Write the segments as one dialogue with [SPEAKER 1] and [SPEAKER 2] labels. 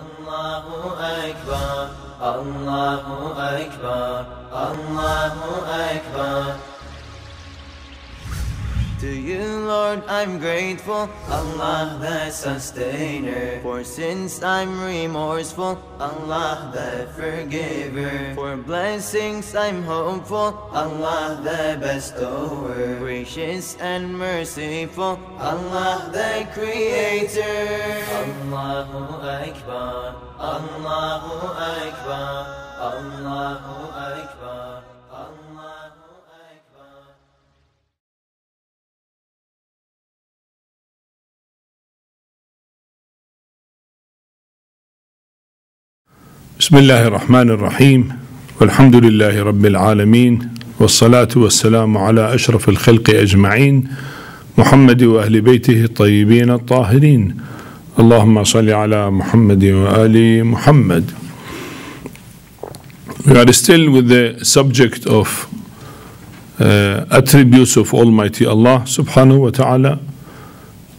[SPEAKER 1] Allahu Akbar, Allahu Akbar, Allahu Akbar. To you, Lord, I'm grateful, Allah the sustainer. For sins I'm remorseful, Allah the forgiver. For blessings I'm hopeful, Allah the bestower. Gracious and merciful, Allah the creator. Allahu Akbar, Allahu Akbar, Allahu Akbar, Allahu Akbar.
[SPEAKER 2] بسم الله الرحمن الرحيم والحمد لله رب العالمين والصلاة والسلام على أشرف الخلق أجمعين محمد وأهل بيته الطيبين الطاهرين اللهم صل على محمد وآل محمد. We are still with the subject of attributes of Almighty Allah subhanahu wa ta'ala.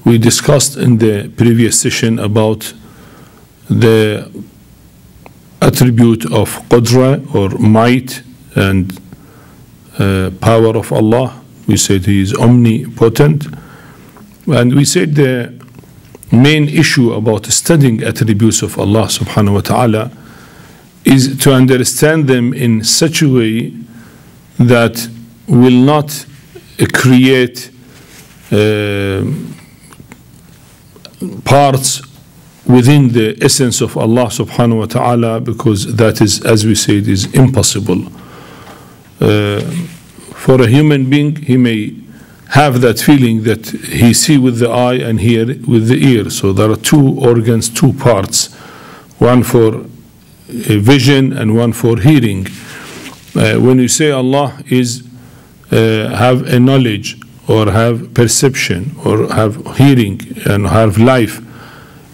[SPEAKER 2] We discussed in the previous session about the attribute of qudra or might and power of Allah. We said He is omnipotent, and we said the main issue about studying attributes of Allah subhanahu wa ta'ala is to understand them in such a way that will not create parts within the essence of Allah subhanahu wa ta'ala, because that is, as we said, is impossible. For a human being, he may have that feeling that he see with the eye and hear with the ear. So there are two organs, two parts, one for vision and one for hearing. When you say Allah is have a knowledge or have perception or have hearing and have life,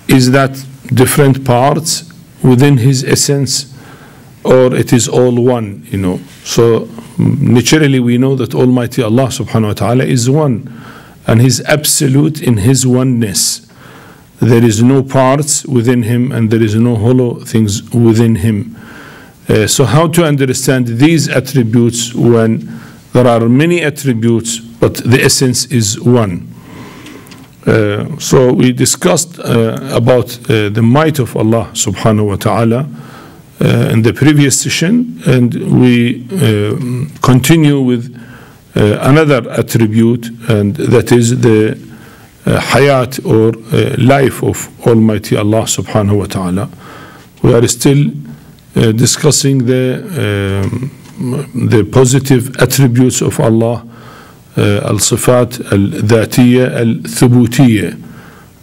[SPEAKER 2] is that different parts within His essence, or it is all one, So naturally we know that Almighty Allah subhanahu wa ta'ala is one, and He's absolute in His oneness. There is no parts within Him and there is no hollow things within Him. So how to understand these attributes when there are many attributes but the essence is one? So we discussed about the might of Allah subhanahu wa ta'ala in the previous session, and we continue with another attribute, and that is the hayat or life of Almighty Allah subhanahu wa ta'ala. We are still discussing the positive attributes of Allah, al-sifat al-dhatiyya al-thubutiyya,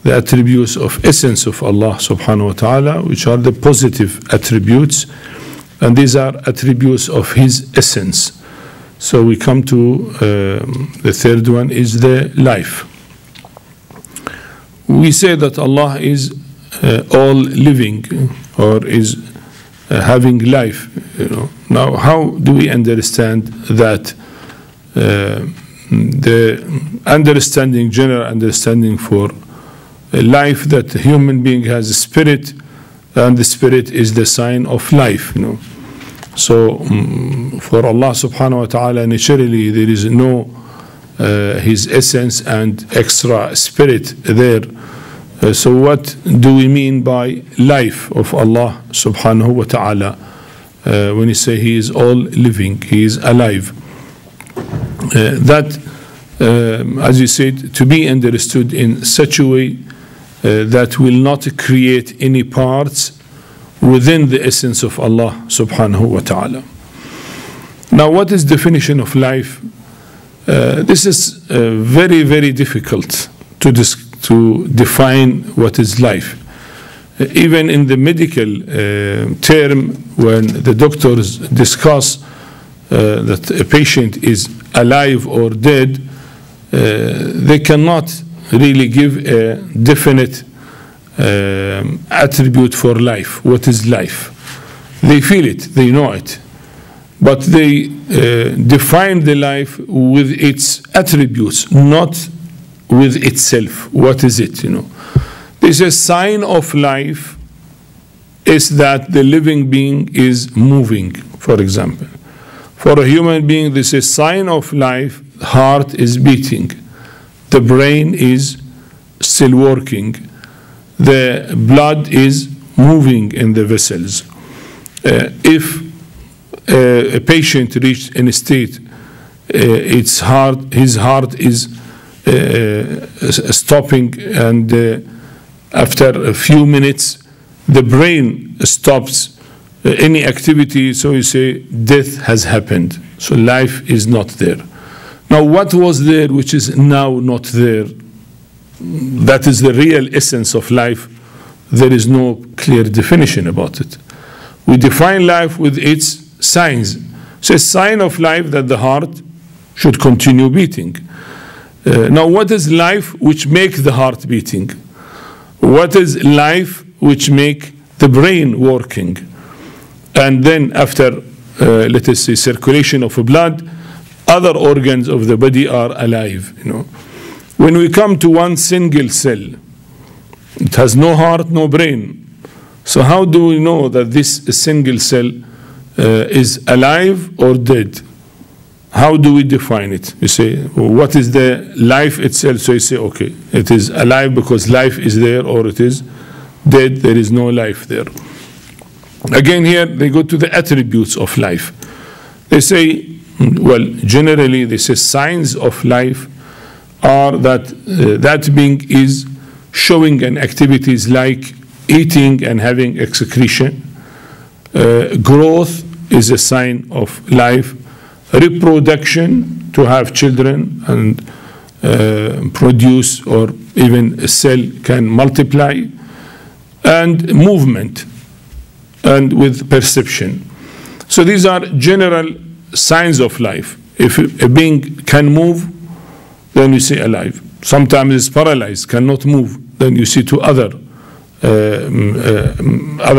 [SPEAKER 2] the attributes of essence of Allah subhanahu wa ta'ala, which are the positive attributes, and these are attributes of His essence. So we come to the third one, is the life. We say that Allah is all living, or is having life. Now, how do we understand that? The understanding, general understanding for life, that the human being has a spirit, and the spirit is the sign of life. So for Allah subhanahu wa ta'ala, naturally there is no His essence and extra spirit there. So what do we mean by life of Allah subhanahu wa ta'ala? When you say He is all living, He is alive. That, as you said, to be understood in such a way that will not create any parts within the essence of Allah subhanahu wa ta'ala. Now, what is definition of life? This is very, very difficult to define what is life. Even in the medical term, when the doctors discuss that a patient is alive or dead, they cannot really give a definite attribute for life. What is life? They feel it, they know it, but they define the life with its attributes, not with itself. What is it? There's a sign of life is that the living being is moving, for example. For a human being, this is a sign of life. Heart is beating. The brain is still working. The blood is moving in the vessels. If a patient reached in a state, his heart is stopping, and after a few minutes, the brain stops any activity, so you say death has happened. So life is not there. Now, what was there which is now not there? That is the real essence of life. There is no clear definition about it. We define life with its signs. So a sign of life that the heart should continue beating. Now, what is life which makes the heart beating? What is life which make the brain working? And then after, let us say, circulation of blood, other organs of the body are alive. When we come to one single cell, it has no heart, no brain. So how do we know that this single cell is alive or dead? How do we define it? You say, what is the life itself? So you say, okay, it is alive because life is there, or it is dead, there is no life there. Again, here they go to the attributes of life. They say, well, generally they say signs of life are that that being is showing an activities like eating and having excretion. Growth is a sign of life. Reproduction, to have children and produce, or even a cell can multiply. And movement, and with perception. So these are general signs of life. If a being can move, then you say alive. Sometimes it's paralyzed, cannot move, then you see two other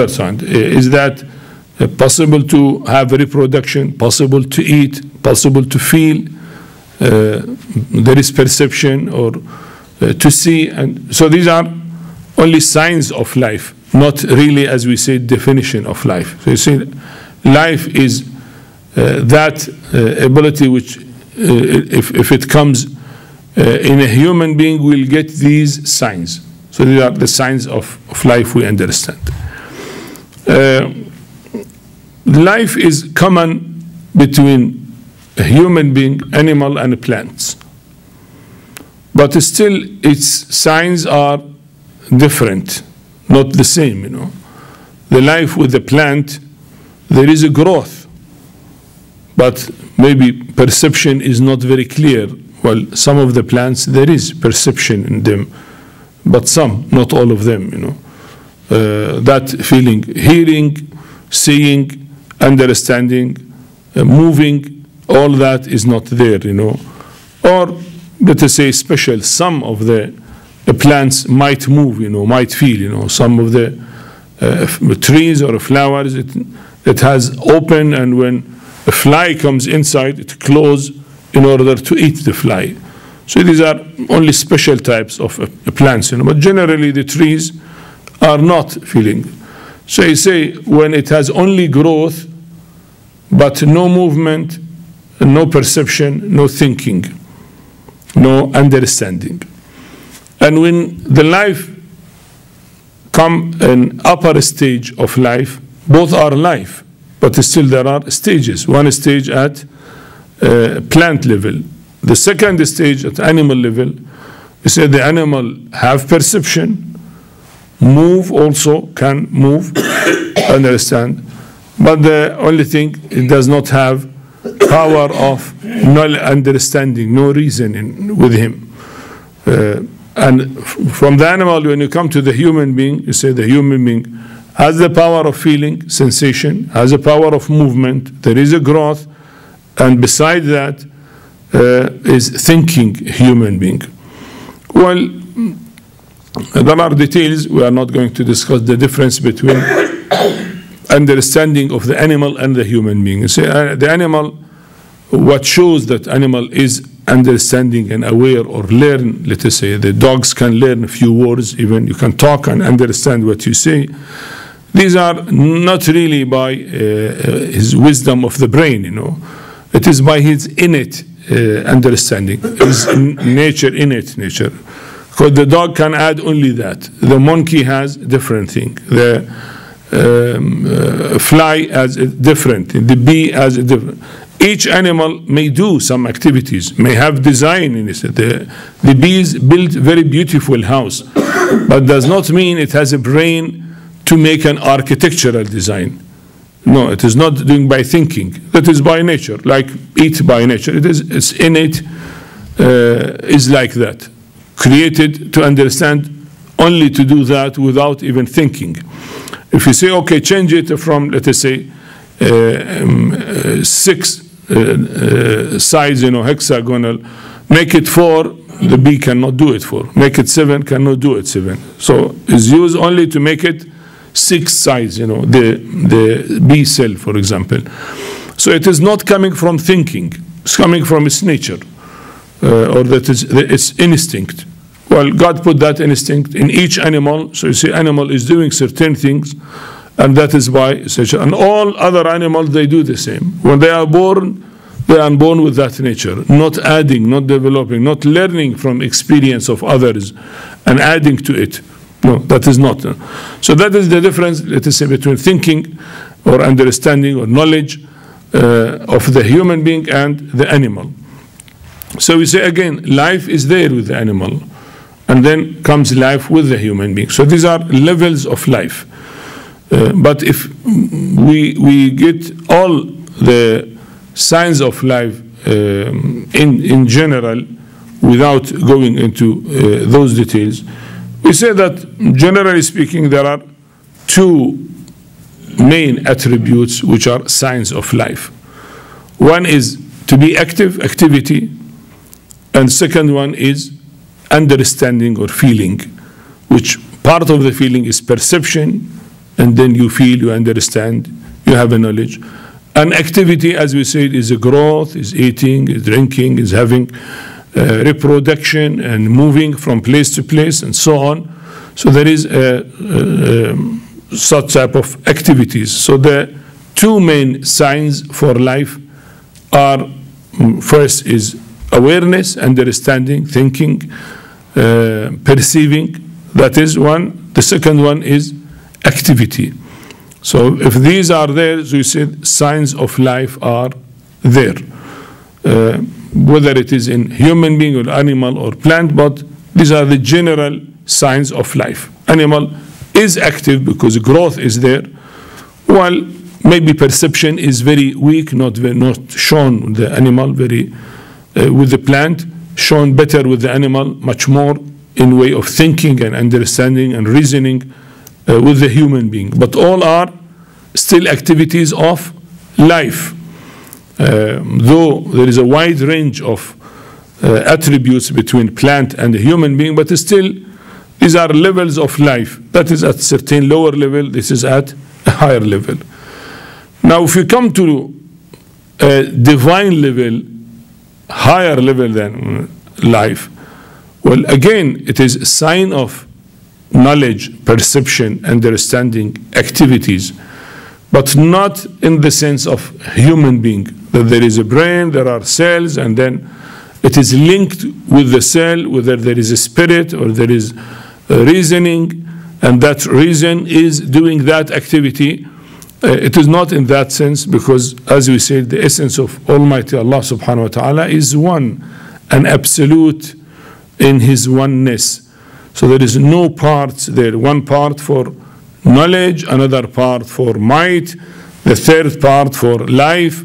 [SPEAKER 2] signs. Is that possible to have reproduction, possible to eat, possible to feel? There is perception, or to see. And so these are only signs of life, not really, as we say, definition of life. So you see, life is that ability which, if it comes in a human being, will get these signs. So these are the signs of life we understand. Life is common between a human being, animal, and plants. But still, its signs are different, not the same. The life with the plant, there is a growth, but maybe perception is not very clear. Well, some of the plants, there is perception in them, but some, not all of them. That feeling, hearing, seeing, understanding, moving, all that is not there. Or let us say special, some of the plants might move, might feel, some of the trees or flowers, it has open, and when a fly comes inside, it closes in order to eat the fly. So these are only special types of plants, but generally the trees are not feeling. So you say when it has only growth, but no movement, no perception, no thinking, no understanding. And when the life come an upper stage of life, both are life, but still there are stages. One stage at plant level, the second stage at animal level. We say the animal have perception, move also, can move, understand, but the only thing, it does not have power of no understanding, no reasoning with him. And from the animal, when you come to the human being, you say the human being has the power of feeling, sensation, has the power of movement, there is a growth, and beside that is thinking human being. Well, there are details. We are not going to discuss the difference between understanding of the animal and the human being. You say the animal, what shows that animal is understanding and aware or learn, let us say the dogs can learn a few words, even you can talk and understand what you say. these are not really by his wisdom of the brain, It is by his innate understanding, his innate nature. Because the dog can add only that. The monkey has different thing. The fly has a different. The bee has a different. Each animal may do some activities, may have design in it. The bees build very beautiful house, but does not mean it has a brain to make an architectural design. No, it is not doing by thinking. That is by nature, like eat by nature. It's innate, is like that. Created to understand, only to do that without even thinking. If you say, okay, change it from, let us say, 6 sides, hexagonal, make it 4, the bee cannot do it 4. Make it 7, cannot do it 7. So it's used only to make it 6 sides, the bee cell, for example. So it is not coming from thinking. It's coming from its nature, or that is its instinct. Well, God put that instinct in each animal. So you see, animal is doing certain things, and that is why such. And all other animals, they do the same. When they are born with that nature, not adding, not developing, not learning from experience of others, and adding to it. No, that is not. So that is the difference, let us say, between thinking or understanding or knowledge of the human being and the animal. So we say again, life is there with the animal, and then comes life with the human being. So these are levels of life. But if we get all the signs of life in general, without going into those details, we say that, generally speaking, there are 2 main attributes which are signs of life. One is to be active, activity, and second one is understanding or feeling, which part of the feeling is perception, and then you feel, you understand, you have a knowledge. And activity, as we said, is a growth, is eating, is drinking, is having reproduction and moving from place to place and so on. So there is such type of activities. So the 2 main signs for life are, first is awareness, understanding, thinking, perceiving. That is one. The second one is activity. So if these are there, as we said, signs of life are there. Whether it is in human being or animal or plant, but these are the general signs of life. Animal is active because growth is there, while maybe perception is very weak, not shown with the animal, very with the plant, shown better with the animal, much more in way of thinking and understanding and reasoning with the human being. But all are still activities of life. Though there is a wide range of attributes between plant and a human being, but still these are levels of life. That is at a certain lower level, this is at a higher level. Now if you come to a divine level, higher level than life, well, again, it is a sign of knowledge, perception, understanding, activities, but not in the sense of human being, that there is a brain, there are cells, and then it is linked with the cell, whether there is a spirit or there is a reasoning, and that reason is doing that activity. It is not in that sense, because as we said, the essence of Almighty Allah subhanahu wa ta'ala is one, and absolute in His oneness. So there is no parts there. One part for knowledge, another part for might, the third part for life.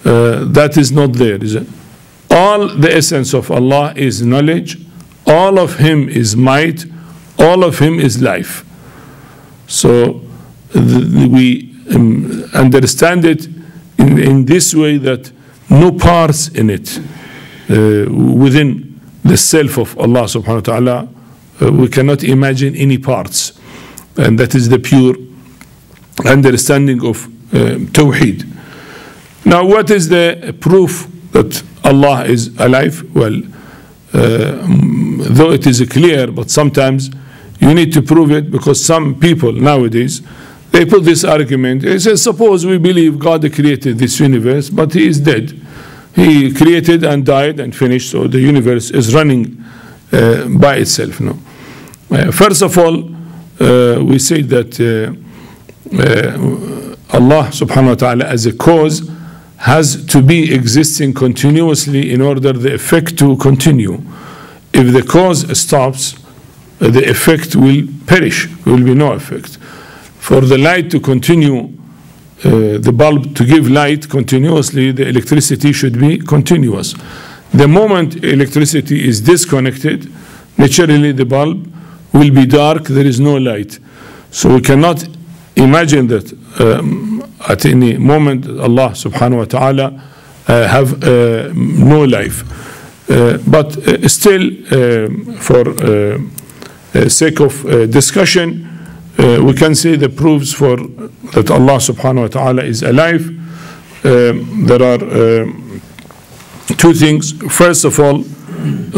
[SPEAKER 2] That is not there. All the essence of Allah is knowledge. All of Him is might. All of Him is life. So we understand it in this way, that no parts in it within the self of Allah subhanahu wa ta'ala, we cannot imagine any parts, and that is the pure understanding of Tawheed. Now what is the proof that Allah is alive? Well, though it is clear, but sometimes you need to prove it, because some people nowadays, they put this argument. They say, suppose we believe God created this universe, but he is dead. He created and died and finished, so the universe is running by itself. No. First of all, we say that Allah subhanahu wa ta'ala as a cause has to be existing continuously in order the effect to continue. If the cause stops, the effect will perish, will be no effect. For the light to continue, the bulb to give light continuously, the electricity should be continuous. The moment electricity is disconnected, naturally the bulb will be dark, there is no light. So we cannot imagine that at any moment Allah subhanahu wa ta'ala have no life. But still, for sake of discussion, we can say the proofs for that Allah subhanahu wa ta'ala is alive. There are two things. First of all,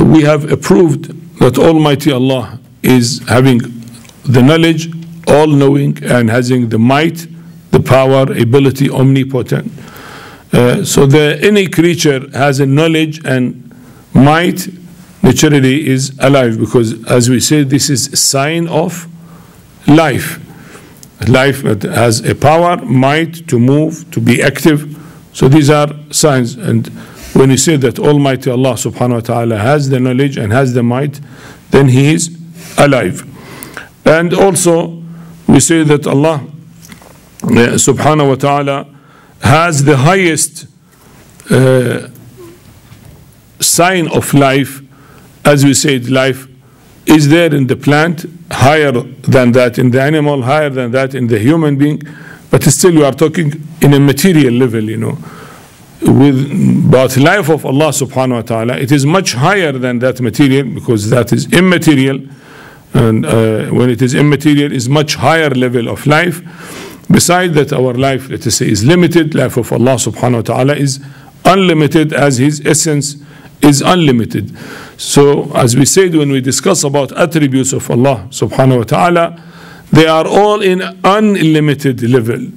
[SPEAKER 2] we have proved that Almighty Allah is having the knowledge, all-knowing, and having the might, the power, ability, omnipotent. So any creature has a knowledge and might, naturally is alive, because as we said, this is a sign of life. Life that has a power, might to move, to be active. So these are signs. And when we say that Almighty Allah subhanahu wa ta'ala has the knowledge and has the might, then he is alive. And also we say that Allah subhanahu wa ta'ala has the highest sign of life. As we said, life is there in the plant, higher than that in the animal, higher than that in the human being, but still we are talking in a material level, you know. But life of Allah subhanahu wa ta'ala, it is much higher than that material, because that is immaterial, and when it is immaterial, is much higher level of life. Besides that, our life, let us say, is limited. Life of Allah subhanahu wa ta'ala is unlimited, as his essence is unlimited. So as we said, when we discuss about attributes of Allah subhanahu wa ta'ala, they are all in unlimited level.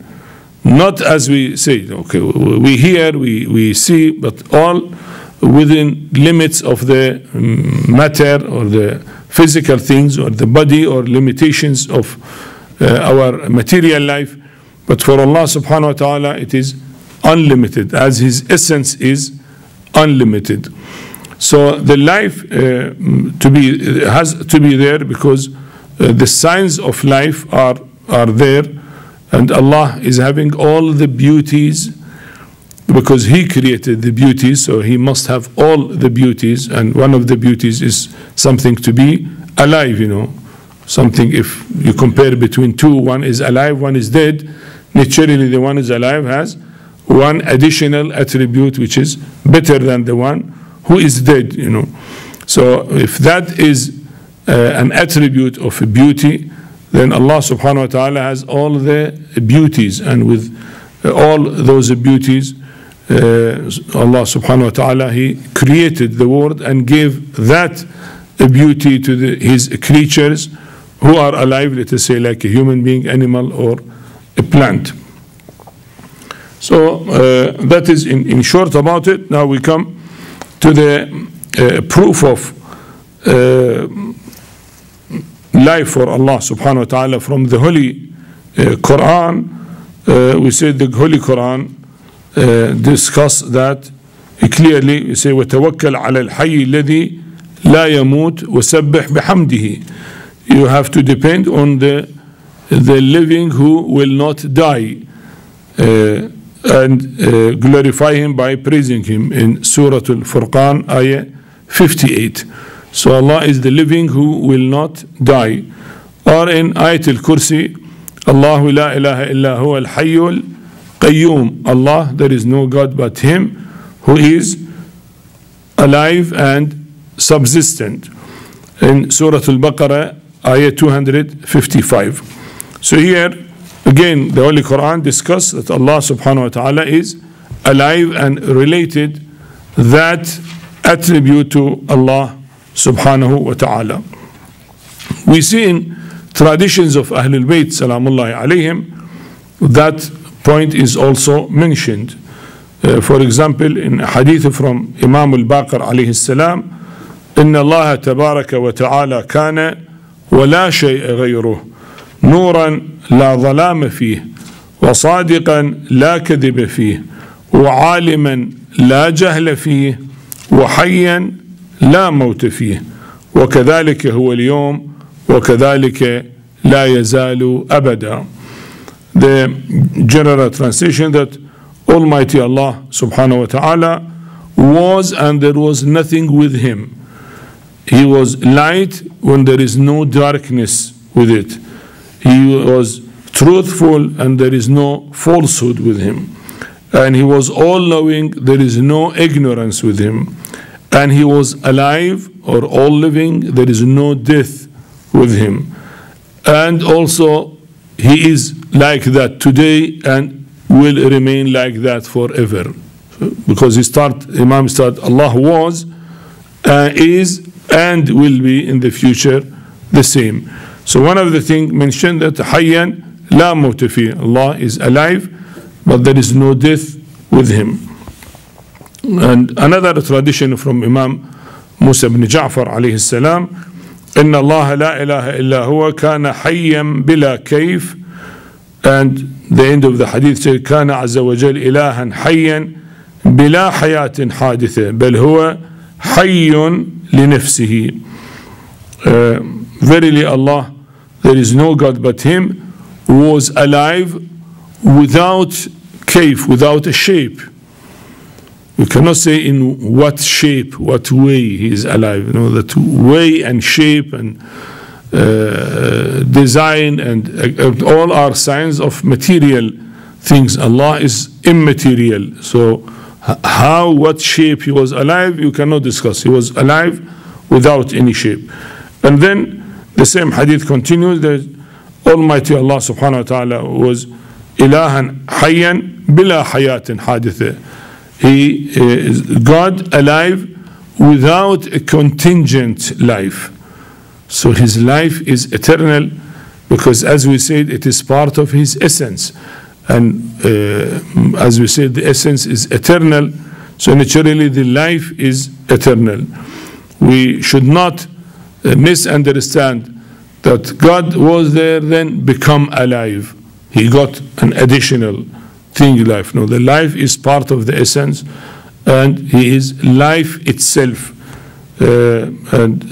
[SPEAKER 2] Not as we say, okay, we hear, we see, but all within limits of the matter or the physical things or the body or limitations of our material life. But for Allah subhanahu wa ta'ala, it is unlimited, as his essence is unlimited. So the life has to be there, because the signs of life are there, and Allah is having all the beauties, because he created the beauties, so he must have all the beauties. And one of the beauties is something to be alive, you know. Something, if you compare between two, one is alive, one is dead, naturally the one is alive has one additional attribute which is better than the one who is dead, you know. So if that is an attribute of beauty, then Allah subhanahu wa ta'ala has all the beauties, and with all those beauties, Allah subhanahu wa ta'ala, he created the world and gave that beauty to his creatures who are alive, let us say, like a human being, animal, or a plant. So that is in short about it. Now we come to the proof of life for Allah subhanahu wa ta'ala from the Holy Quran. We said the Holy Quran discuss that clearly. We say وَتَوَكَّلْ عَلَى الْحَيِّ الَّذِي لَا يَمُوتُ وَسَبِّحْ بِحَمْدِهِ. You have to depend on the living who will not die, and glorify him by praising him in Surah Al-Furqan, ayah 58. So Allah is the living who will not die. Or in Ayat Al-Kursi, Allahu la ilaha illa huwa al-hayyul qayyum. Allah, there is no God but him who is alive and subsistent. In Surah Al-Baqarah, ayah 255. So here, again, the Holy Quran discusses that Allah subhanahu wa ta'ala is alive and related that attribute to Allah subhanahu wa ta'ala. We see in traditions of Ahlul Bayt salamullahi alayhim that point is also mentioned. For example, in a hadith from Imam al-Baqir alayhi salam, إن الله تبارك وتعالى كان ولا شيء غيره نورا لا ظلام فيه وصادقا لا كذب فيه وعالما لا جهل فيه وحيا لا موت فيه وكذلك هو اليوم وكذلك لا يزال أبدا. The general translation that Almighty Allah subhanahu wa ta'ala was and there was nothing with him. He was light when there is no darkness with it. He was truthful and there is no falsehood with him. And he was all-knowing, there is no ignorance with him. And he was alive or all-living, there is no death with him. And also he is like that today and will remain like that forever. Because Imam started, Allah was, is, and will be in the future the same. So one of the things mentioned that Hayyan la mawta fi, Allah is alive, but there is no death with him. And another tradition from Imam Musa ibn Ja'far alayhi salam, إن الله لا إله إلا هو كان حيا بلا كيف, and the end of the hadith says كان عز وجل إلها حيا بلا حياة حادثة بل هو حي لنفسه. Verily Allah, there is no God but him, was alive without kayf, without a shape. We cannot say in what shape, what way he is alive. You know, that way and shape and design and all are signs of material things. Allah is immaterial. So how, what shape he was alive, you cannot discuss. He was alive without any shape. And then the same hadith continues that Almighty Allah subhanahu wa ta'ala was ilahan hayyan bila hayatin haditha. He is God alive without a contingent life. So his life is eternal because, as we said, it is part of his essence. And as we said, the essence is eternal. So naturally the life is eternal. We should not misunderstand that God was there then become alive. He got an additional thing, life. No, the life is part of the essence and he is life itself. And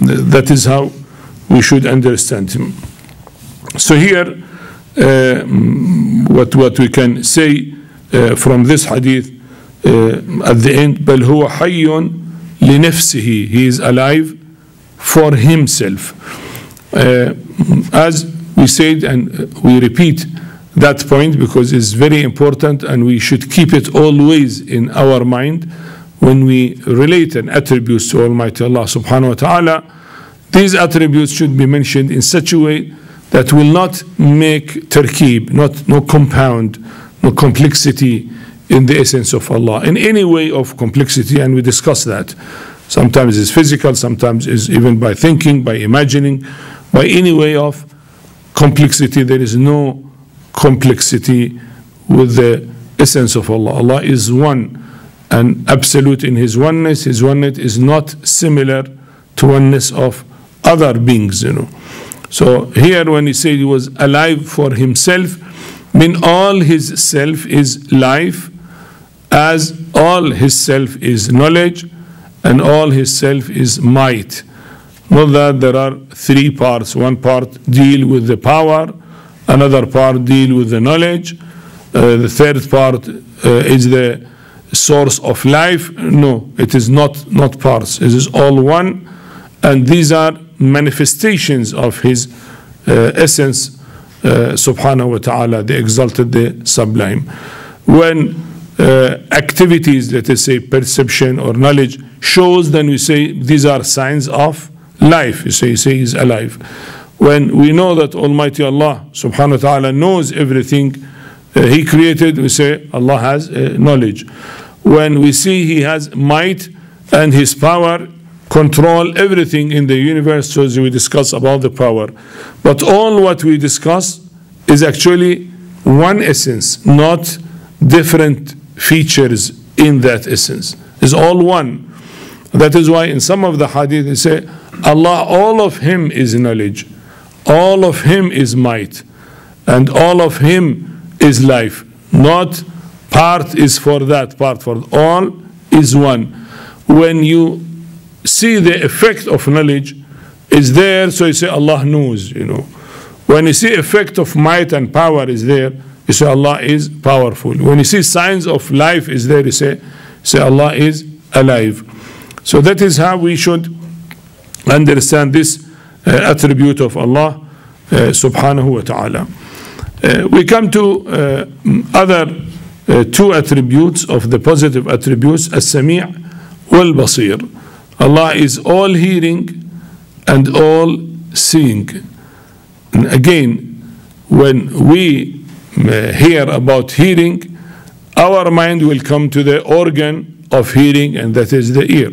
[SPEAKER 2] that is how we should understand him. So here what we can say from this hadith at the end, بل هو حي لنفسه, he is alive for himself. As we said, and we repeat that point because it's very important and we should keep it always in our mind when we relate an attributes to Almighty Allah subhanahu wa ta'ala. These attributes should be mentioned in such a way that will not make tarkib, no compound, no complexity in the essence of Allah, in any way of complexity, and we discuss that. Sometimes it's physical, sometimes it's even by thinking, by imagining, by any way of complexity. There is no complexity with the essence of Allah. Allah is one and absolute in his oneness. His oneness is not similar to oneness of other beings, you know. So here when he said he was alive for himself, mean all his self is life, as all his self is knowledge, and all his self is might. Not that there are three parts. One part deal with the power, another part deal with the knowledge, the third part is the source of life. No, it is not parts. It is all one, and these are manifestations of his essence, subhanahu wa ta'ala, the exalted, the sublime. When activities, let us say perception or knowledge, shows, then we say these are signs of life. You say he's alive. When we know that Almighty Allah subhanahu wa ta'ala knows everything he created, we say Allah has knowledge. When we see he has might and his power control everything in the universe, so as we discuss about the power. But all what we discuss is actually one essence, not different features in that essence. It's all one. That is why in some of the hadith they say, Allah, all of Him is knowledge, all of Him is might, and all of Him is life. Not part is for that, part for all is one. When you see the effect of knowledge is there, so you say Allah knows, When you see effect of might and power is there, you say Allah is powerful. When you see signs of life is there, you say Allah is alive. So that is how we should understand this attribute of Allah subhanahu wa ta'ala. We come to other two attributes of the positive attributes, as-sami' wal-basir. Allah is all hearing and all seeing. And again, when we hear about hearing, our mind will come to the organ of hearing, and that is the ear.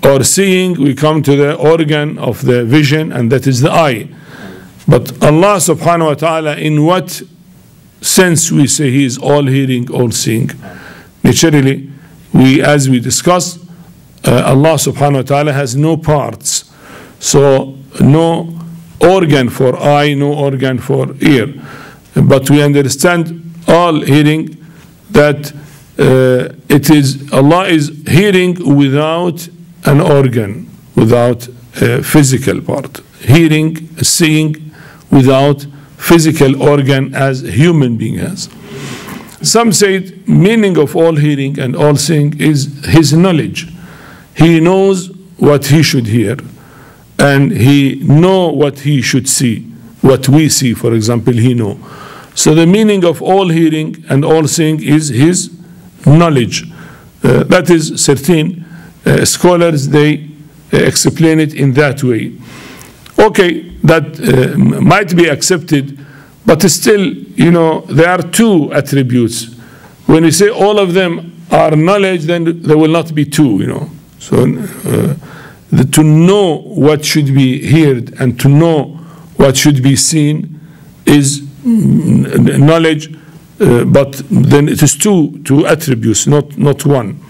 [SPEAKER 2] Or seeing, we come to the organ of the vision, and that is the eye. But Allah subhanahu wa ta'ala, in what sense we say He is all hearing, all seeing? Naturally, as we discussed, Allah subhanahu wa ta'ala has no parts. So no organ for eye, no organ for ear. But we understand all hearing that Allah is hearing without an organ, without a physical part. Hearing, seeing without physical organ as a human being has. Some say meaning of all hearing and all seeing is His knowledge. He knows what He should hear, and He know what He should see. What we see, for example, He know. So the meaning of all hearing and all seeing is His knowledge. That is, certain scholars, they explain it in that way. Okay, that might be accepted, but still, there are two attributes. When we say all of them are knowledge, then there will not be two, So to know what should be heard and to know what should be seen is knowledge, but then it is two attributes, not one.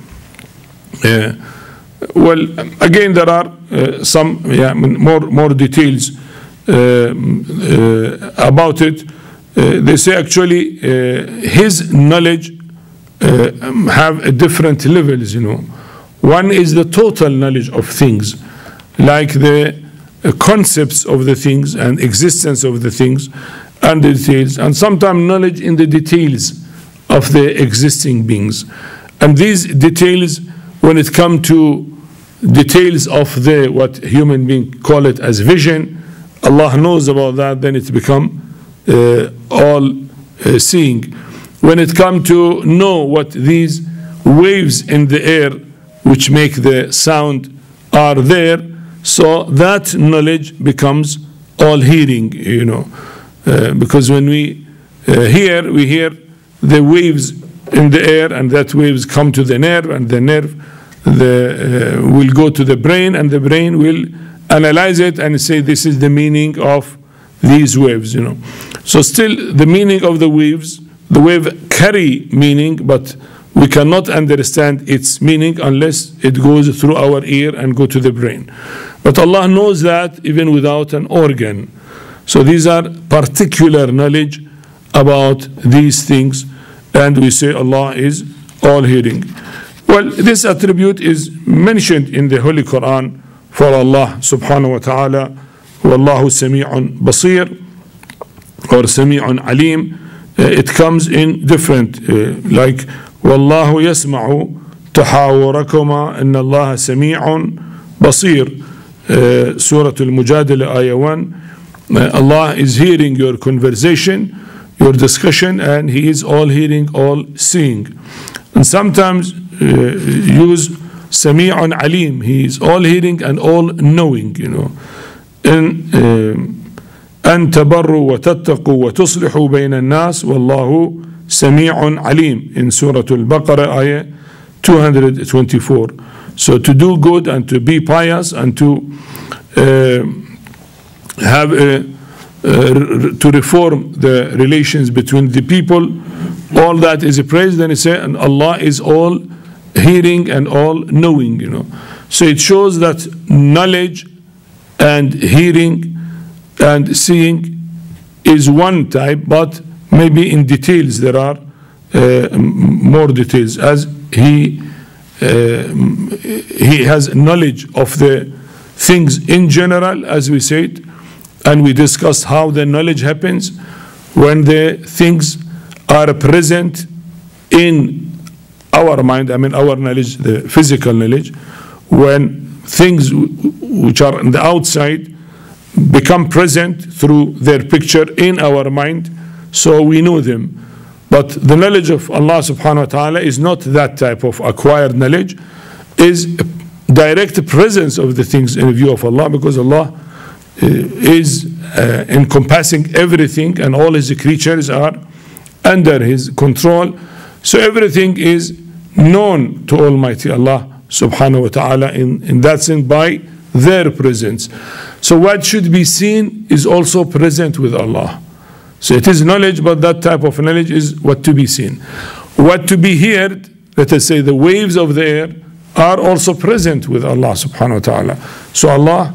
[SPEAKER 2] Well, again, there are some more details about it. They say actually His knowledge have different levels. One is the total knowledge of things, like the concepts of the things and existence of the things and the details, and sometimes knowledge in the details of the existing beings. And these details, when it comes to details of the what human being call it as vision, Allah knows about that, then it become all seeing. When it comes to know what these waves in the air which make the sound are there, so that knowledge becomes all hearing, because when we hear, we hear the waves in the air, and that waves come to the nerve, and the nerve will go to the brain, and the brain will analyze it and say this is the meaning of these waves. So still the meaning of the waves, the wave carry meaning, but we cannot understand its meaning unless it goes through our ear and go to the brain. But Allah knows that even without an organ. So these are particular knowledge about these things, and we say Allah is all hearing. Well, this attribute is mentioned in the Holy Quran for Allah subhanahu wa ta'ala. Wallahu sami'un basir, or sami'un alim. It comes in different, like Wallahu yasma'u tahawurakuma inna Allah sami'un basir. Surah Al-Mujadila, ayah 1. Allah is hearing your conversation, your discussion, and He is all hearing, all seeing. And sometimes use Sami'un Alim. He is all hearing and all knowing, In أن تبروا وتتقوا وتصلحوا بين الناس والله سميع عليم in Surah Al-Baqarah, ayah 224. So to do good and to be pious and to have a to reform the relations between the people. All that is praised, and it says, and Allah is all hearing and all knowing, So it shows that knowledge and hearing and seeing is one type, but maybe in details there are more details, as he has knowledge of the things in general, as we said, and we discussed how the knowledge happens when the things are present in our mind. I mean, our knowledge, the physical knowledge, when things which are on the outside become present through their picture in our mind, so we know them. But the knowledge of Allah subhanahu wa ta'ala is not that type of acquired knowledge, is direct presence of the things in view of Allah, because Allah is encompassing everything, and all His creatures are under His control. So everything is known to Almighty Allah subhanahu wa ta'ala in that sense by their presence. So what should be seen is also present with Allah. So it is knowledge, but that type of knowledge is what to be seen. What to be heard, let us say the waves of the air, are also present with Allah subhanahu wa ta'ala. So Allah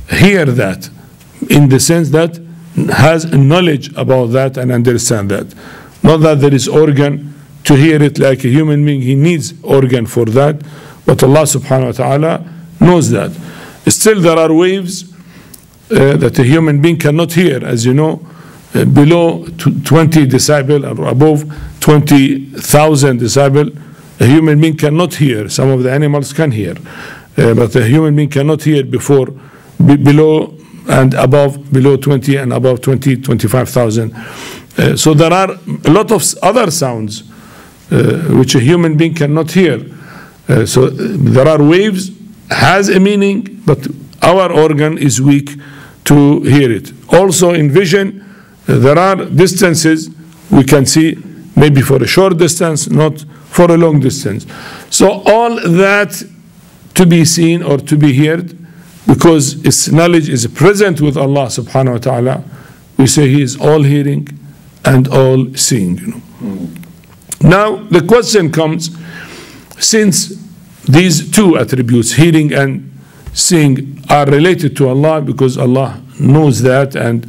[SPEAKER 2] hear that in the sense that has knowledge about that and understand that. Not that there is organ to hear it like a human being, he needs organ for that, but Allah subhanahu wa ta'ala knows that. Still there are waves that a human being cannot hear, as you know, below 20 decibel or above 20,000 decibel, a human being cannot hear. Some of the animals can hear, but a human being cannot hear below and above, below 20 and above 25,000. So there are a lot of other sounds which a human being cannot hear. So there are waves, has a meaning, but our organ is weak to hear it. Also in vision, there are distances we can see maybe for a short distance, not for a long distance. So all that to be seen or to be heard, because its knowledge is present with Allah subhanahu wa ta'ala, we say He is all hearing and all seeing. Now the question comes, since these two attributes, hearing and seeing, are related to Allah, because Allah knows that and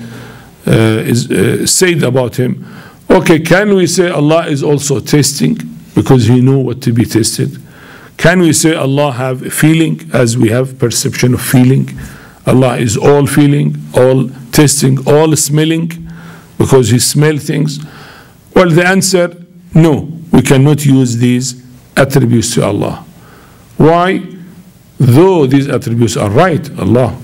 [SPEAKER 2] is said about Him, okay, can we say Allah is also tasting because He knew what to be tasted? Can we say Allah have feeling as we have perception of feeling? Allah is all feeling, all tasting, all smelling because He smells things? Well, the answer, no, we cannot use these attributes to Allah. Why? Though these attributes are right, Allah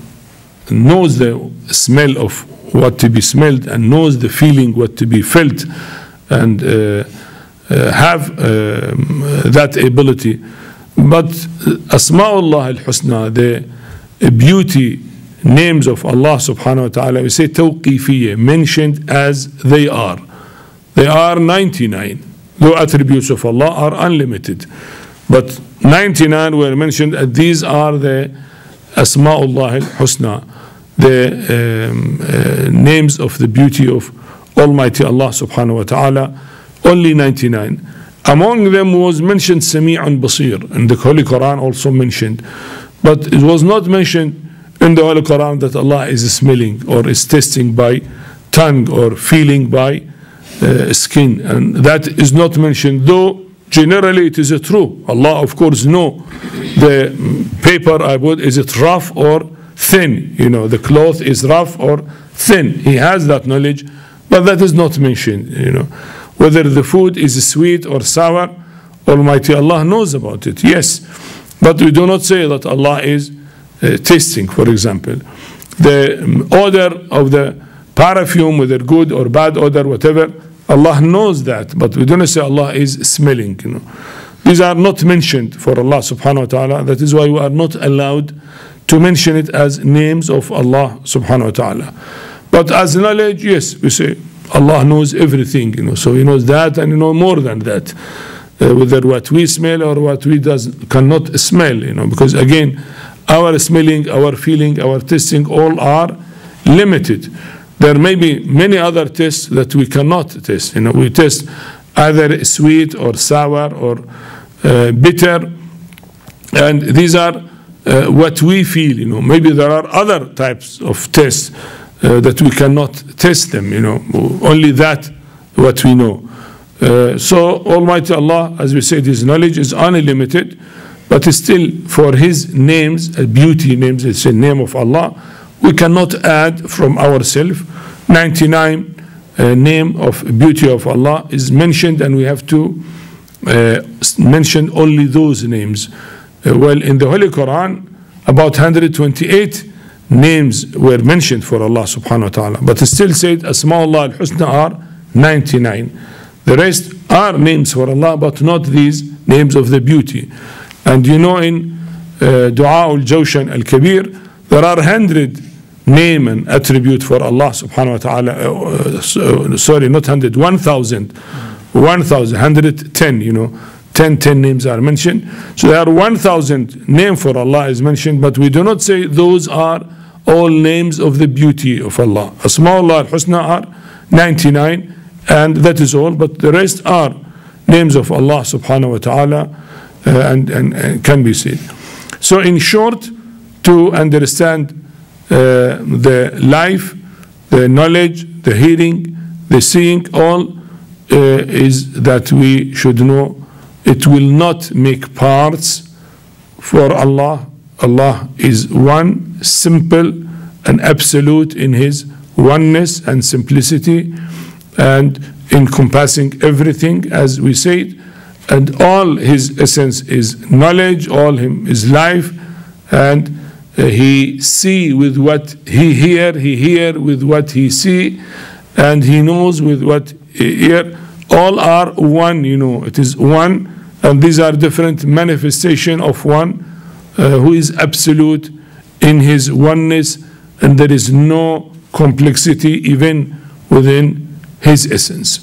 [SPEAKER 2] knows the smell of what to be smelled and knows the feeling what to be felt, and have that ability. But Asma'ullah al-Husna, the beauty names of Allah subhanahu wa ta'ala, we say tawqifiyya, mentioned as they are. They are 99. The attributes of Allah are unlimited, but 99 were mentioned, and these are the Asma'ullah al-Husna, the names of the beauty of Almighty Allah subhanahu wa ta'ala. Only 99. Among them was mentioned Sami'un Basir, and the Holy Quran also mentioned, but it was not mentioned in the Holy Quran that Allah is smelling or is tasting by tongue or feeling by skin, and that is not mentioned, though generally it is true. Allah of course know the paper I put, is it rough or thin, the cloth is rough or thin. He has that knowledge, but that is not mentioned. Whether the food is sweet or sour, Almighty Allah knows about it, yes, but we do not say that Allah is tasting, for example. The odor of the perfume, whether good or bad odor, whatever, Allah knows that, but we do not say Allah is smelling. These are not mentioned for Allah subhanahu wa ta'ala. That is why we are not allowed to mention it as names of Allah subhanahu wa ta'ala. But as knowledge, yes, we say Allah knows everything, so He knows that and more than that. Whether what we smell or what we cannot smell, because again, our smelling, our feeling, our tasting, all are limited. there may be many other tests that we cannot test. We test either sweet or sour or bitter, and these are what we feel. Maybe there are other types of tests that we cannot test them. Only that what we know. So Almighty Allah, as we said, His knowledge is unlimited, but still for His names, beauty names, it's a name of Allah, we cannot add from ourselves. 99 name of beauty of Allah is mentioned, and we have to mention only those names. Well, in the Holy Quran, about 128 names were mentioned for Allah subhanahu wa ta'ala, but it still said Asma'ullah al-Husna are 99. The rest are names for Allah, but not these names of the beauty. And in Dua al-Jawshan al-Kabir, there are 100 name and attribute for Allah subhanahu wa ta'ala. Sorry, not 100, 1,000. 110, 10 names are mentioned. So there are 1,000 name for Allah is mentioned, but we do not say those are all names of the beauty of Allah. Asma'ullah al-Husna are 99, and that is all, but the rest are names of Allah subhanahu wa ta'ala, and can be said. So in short, to understand the life, the knowledge, the hearing, the seeing, all is that we should know it will not make parts for Allah. Allah is one, simple and absolute in His oneness and simplicity, and encompassing everything, as we said, and all His essence is knowledge, all Him is life, and He see with what He hear with what He see, and He knows with what He hear. All are one, it is one, and these are different manifestation of one who is absolute in His oneness, and there is no complexity even within His essence.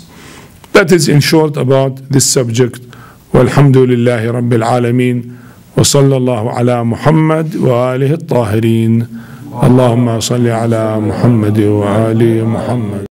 [SPEAKER 2] That is in short about this subject. Walhamdulillahi Rabbil Alameen. وصلى الله على محمد وآله الطاهرين. اللهم صل على محمد وآل محمد.